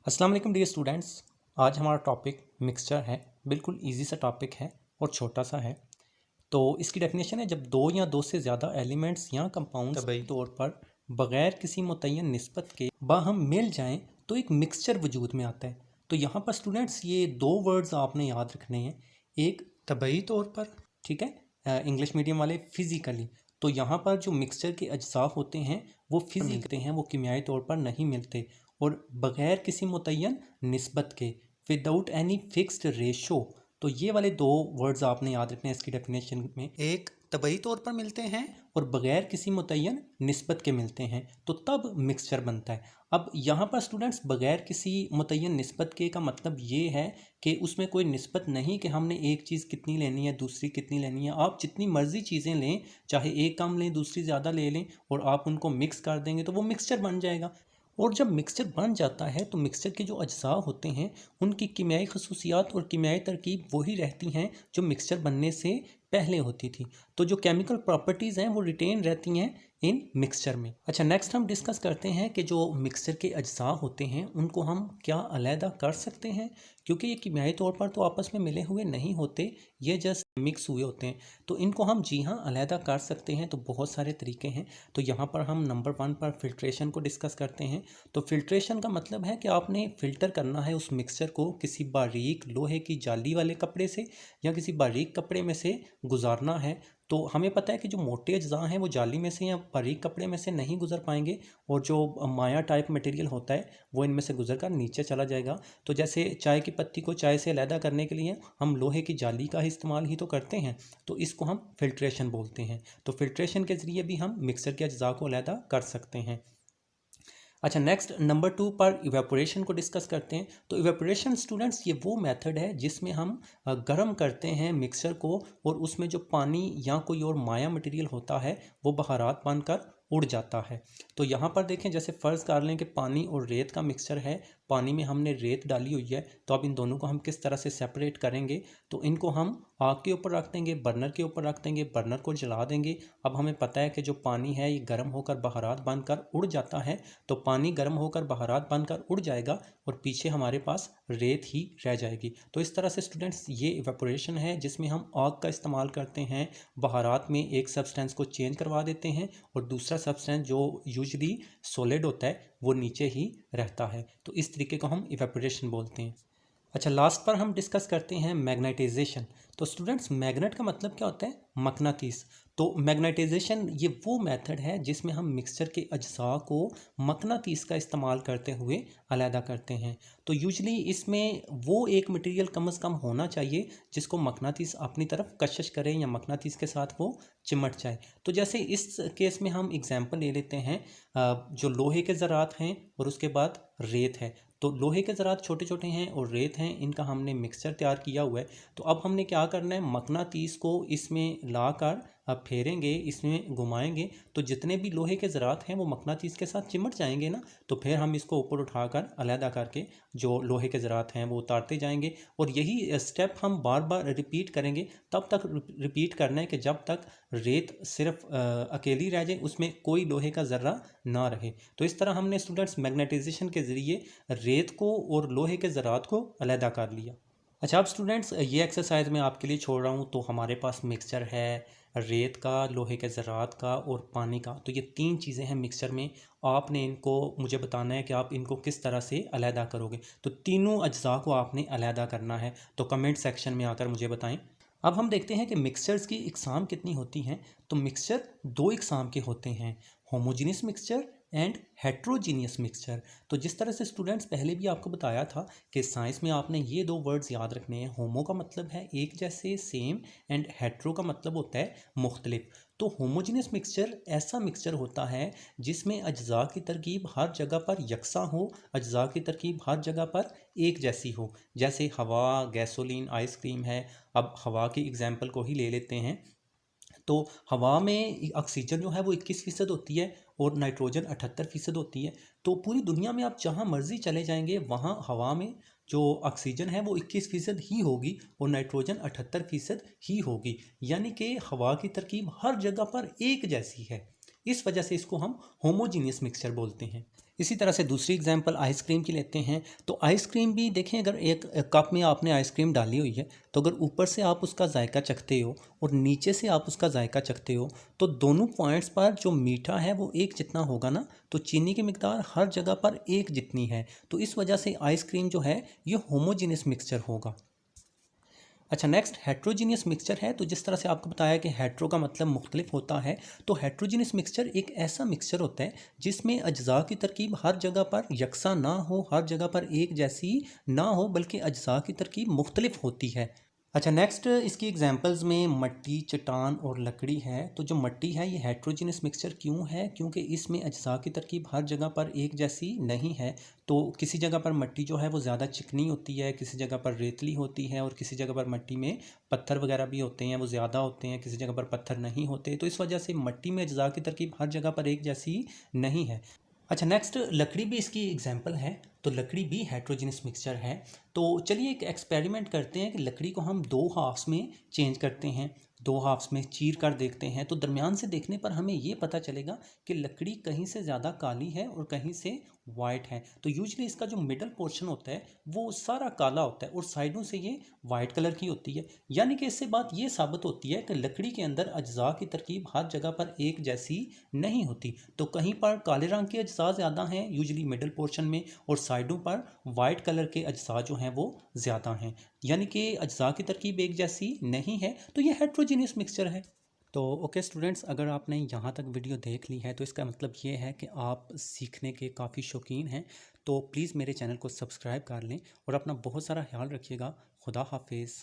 अस्सलाम वालेकुम dear students. आज हमारा टॉपिक मिक्सचर है। बिल्कुल इजी सा टॉपिक है और छोटा सा है। तो इसकी डेफिनेशन है, जब दो या दो से ज़्यादा एलिमेंट्स या कंपाउंड्स तबई तौर पर बग़ैर किसी मुतय्यन निस्बत के बाहम मिल जाएं तो एक मिक्सचर वजूद में आता है। तो यहाँ पर स्टूडेंट्स ये दो वर्ड्स आपने याद रखने हैं। एक तबई तौर पर, ठीक है, इंग्लिश मीडियम वाले फिज़िकली। तो यहाँ पर जो मिक्सचर के अज्जा होते हैं वो मिलते हैं, वो कीमियाई तौर पर नहीं मिलते। और बग़ैर किसी मुतय्यन निस्बत के, विदाउट एनी फिक्स्ड रेशो। तो ये वाले दो वर्ड्स आपने याद रखने हैं इसकी डेफिनेशन में। एक तबई तौर पर मिलते हैं और बग़ैर किसी मुतय्यन निस्बत के मिलते हैं, तो तब मिक्सचर बनता है। अब यहाँ पर स्टूडेंट्स बग़ैर किसी मुतय्यन निस्बत के का मतलब ये है कि उसमें कोई निस्बत नहीं कि हमने एक चीज़ कितनी लेनी है, दूसरी कितनी लेनी है। आप जितनी मर्ज़ी चीज़ें लें, चाहे एक कम लें दूसरी ज़्यादा ले लें, और आप उनको मिक्स कर देंगे तो वो मिक्सचर बन जाएगा। और जब मिक्सचर बन जाता है तो मिक्सचर के जो अज्जा होते हैं उनकी कीमियाई खसूसियात और कीमियाई तरकीब वही रहती हैं जो मिक्सचर बनने से पहले होती थी। तो जो केमिकल प्रॉपर्टीज़ हैं वो रिटेन रहती हैं इन मिक्सचर में। अच्छा, नेक्स्ट हम डिस्कस करते हैं कि जो मिक्सचर के अज्जा होते हैं उनको हम क्या अलहदा कर सकते हैं, क्योंकि ये कीमियाई तौर पर तो आपस में मिले हुए नहीं होते, ये जस्ट मिक्स हुए होते हैं। तो इनको हम जी हाँ अलहदा कर सकते हैं। तो बहुत सारे तरीके हैं। तो यहाँ पर हम नंबर 1 पर फिल्ट्रेशन को डिस्कस करते हैं। तो फिल्ट्रेशन का मतलब है कि आपने फ़िल्टर करना है उस मिक्सचर को किसी बारीक लोहे की जाली वाले कपड़े से या किसी बारीक कपड़े में से गुजारना है। तो हमें पता है कि जो मोटे अज्जा हैं वो जाली में से या बारीक कपड़े में से नहीं गुजर पाएंगे, और जो माया टाइप मटेरियल होता है वो इनमें से गुजर कर नीचे चला जाएगा। तो जैसे चाय की पत्ती को चाय से अलहदा करने के लिए हम लोहे की जाली का इस्तेमाल ही तो करते हैं, तो इसको हम फिल्ट्रेशन बोलते हैं। तो फिल्ट्रेशन के ज़रिए भी हम मिक्सर के अज्जा को अलहदा कर सकते हैं। अच्छा, नेक्स्ट नंबर 2 पर इवेपोरेशन को डिस्कस करते हैं। तो इवेपोरेशन स्टूडेंट्स ये वो मेथड है जिसमें हम गर्म करते हैं मिक्सर को, और उसमें जो पानी या कोई और माया मटेरियल होता है वो बहारात बनकर उड़ जाता है। तो यहाँ पर देखें, जैसे फ़र्ज़ कर लें कि पानी और रेत का मिक्सचर है, पानी में हमने रेत डाली हुई है, तो अब इन दोनों को हम किस तरह से सेपरेट करेंगे। तो इनको हम आग के ऊपर रख देंगे, बर्नर के ऊपर रख देंगे, बर्नर को जला देंगे। अब हमें पता है कि जो पानी है ये गर्म होकर बहारात बनकर उड़ जाता है। तो पानी गर्म होकर बहारात बनकर उड़ जाएगा और पीछे हमारे पास रेत ही रह जाएगी। तो इस तरह से स्टूडेंट्स ये इवेपोरेशन है जिसमें हम आग का इस्तेमाल करते हैं, बहारात में एक सब्सटेंस को चेंज करवा देते हैं और दूसरा सब्सटेंस जो यूजुअली सॉलिड होता है वो नीचे ही रहता है। तो इस तरीके को हम इवेपोरेशन बोलते हैं। अच्छा, लास्ट पर हम डिस्कस करते हैं मैग्नेटाइजेशन। तो स्टूडेंट्स मैग्नेट का मतलब क्या होता है? मकनातीस। तो मैग्नेटाइजेशन ये वो मेथड है जिसमें हम मिक्सचर के अज्जा को मकनातीस का इस्तेमाल करते हुए अलहदा करते हैं। तो यूजली इसमें वो एक मटेरियल कम से कम होना चाहिए जिसको मकनातीस अपनी तरफ कशिश करें या मकनातीस के साथ वो चिमट जाए। तो जैसे इस केस में हम एग्जांपल ले लेते हैं, जो लोहे के ज़रात हैं और उसके बाद रेत है। तो लोहे के ज़रात छोटे छोटे हैं और रेत हैं, इनका हमने मिक्सचर तैयार किया हुआ है। तो अब हमने क्या करना है, मकनातीस को इसमें लाकर अब फेरेंगे, इसमें घुमाएंगे, तो जितने भी लोहे के ज़रात हैं वो मकनातीस के साथ चिमट जाएंगे ना। तो फिर हम इसको ऊपर उठाकर अलहदा करके जो लोहे के ज़रात हैं वो उतारते जाएंगे। और यही स्टेप हम बार बार रिपीट करेंगे, तब तक रिपीट करना है कि जब तक रेत सिर्फ अकेली रह जाए, उसमें कोई लोहे का ज़र्रा ना रहे। तो इस तरह हमने स्टूडेंट्स मैग्नेटाइजेशन के ज़रिए रेत को और लोहे के ज़रात को अलहदा कर लिया। अच्छा, अब स्टूडेंट्स ये एक्सरसाइज मैं आपके लिए छोड़ रहा हूँ। तो हमारे पास मिक्सचर है रेत का, लोहे के ज़रात का और पानी का। तो ये 3 चीज़ें हैं मिक्सचर में। आपने इनको मुझे बताना है कि आप इनको किस तरह से अलहदा करोगे। तो तीनों अज्जा को आपने अलहदा करना है। तो कमेंट सेक्शन में आकर मुझे बताएं। अब हम देखते हैं कि मिक्सचर्स की इकसाम कितनी होती हैं। तो मिक्सचर 2 इकसाम के होते हैं, homogeneous mixture and heterogeneous mixture. तो जिस तरह से स्टूडेंट्स पहले भी आपको बताया था कि साइंस में आपने ये 2 वर्ड्स याद रखने हैं। होमो का मतलब है एक जैसे, सेम, एंड हेट्रो का मतलब होता है मुख्तलिफ। तो होमोजीनियस मिक्सचर ऐसा मिक्सचर होता है जिसमें अज्जा की तरकीब हर जगह पर यकसा हो, अज्जा की तरकीब हर जगह पर एक जैसी हो। जैसे हवा, गैसोलीन, आइसक्रीम है। अब हवा की एग्जाम्पल को ही ले लेते हैं। तो हवा में ऑक्सीजन जो है वो 21% होती है और नाइट्रोजन 78% होती है। तो पूरी दुनिया में आप जहाँ मर्जी चले जाएंगे वहाँ हवा में जो ऑक्सीजन है वो 21% ही होगी और नाइट्रोजन 78% ही होगी। यानी कि हवा की तरकीब हर जगह पर एक जैसी है। इस वजह से इसको हम होमोजीनियस मिक्सचर बोलते हैं। इसी तरह से दूसरी एग्जांपल आइसक्रीम की लेते हैं। तो आइसक्रीम भी देखें, अगर एक कप में आपने आइसक्रीम डाली हुई है, तो अगर ऊपर से आप उसका जायका चखते हो और नीचे से आप उसका जायका चखते हो, तो दोनों पॉइंट्स पर जो मीठा है वो एक जितना होगा ना, तो चीनी की मिकदार हर जगह पर एक जितनी है। तो इस वजह से आइसक्रीम जो है ये होमोजीनियस मिक्सचर होगा। अच्छा, नेक्स्ट हेट्रोजीनियस मिक्सचर है। तो जिस तरह से आपको बताया कि हेट्रो का मतलब मुख्तलिफ होता है, तो हेट्रोजीनियस मिक्सचर एक ऐसा मिक्सचर होता है जिसमें अज्जा की तरकीब हर जगह पर यकसा ना हो, हर जगह पर एक जैसी ना हो, बल्कि अज्जा की तरकीब मुख्तलिफ होती है। अच्छा, नेक्स्ट इसकी एग्जांपल्स में मट्टी, चट्टान और लकड़ी है। तो जो मट्टी है ये हेट्रोजीनियस मिक्सचर क्यों है? क्योंकि इसमें अज्जा की तरकीब हर जगह पर एक जैसी नहीं है। तो किसी जगह पर मट्टी जो है वो ज़्यादा चिकनी होती है, किसी जगह पर रेतली होती है, और किसी जगह पर मट्टी में पत्थर वगैरह भी होते हैं, वो ज़्यादा होते हैं, किसी जगह पर पत्थर नहीं होते। तो इस वजह से मट्टी में अज्जा की तरकीब हर जगह पर एक जैसी नहीं है। अच्छा, नेक्स्ट लकड़ी भी इसकी एग्जांपल है। तो लकड़ी भी हेट्रोजीनियस मिक्सचर है। तो चलिए एक एक्सपेरिमेंट करते हैं कि लकड़ी को हम दो हाफ्स में चेंज करते हैं, दो हाफ्स में चीर कर देखते हैं। तो दरमियान से देखने पर हमें ये पता चलेगा कि लकड़ी कहीं से ज़्यादा काली है और कहीं से वाइट है। तो यूजली इसका जो मिडल पोर्शन होता है वो सारा काला होता है और साइडों से ये वाइट कलर की होती है। यानी कि इससे बात ये साबित होती है कि लकड़ी के अंदर अज्जा की तरकीब हर जगह पर एक जैसी नहीं होती। तो कहीं पर काले रंग के अज्जा ज़्यादा हैं यूजली मिडल पोर्शन में, और साइडों पर वाइट कलर के अज्जा जो हैं वो ज़्यादा हैं। यानी कि अज्जा की तरकीब एक जैसी नहीं है। तो ये हेट्रोजीनियस मिक्सचर है। तो ओके स्टूडेंट्स, अगर आपने यहाँ तक वीडियो देख ली है तो इसका मतलब ये है कि आप सीखने के काफ़ी शौकीन हैं। तो प्लीज़ मेरे चैनल को सब्सक्राइब कर लें और अपना बहुत सारा ख्याल रखिएगा। खुदा हाफिज़।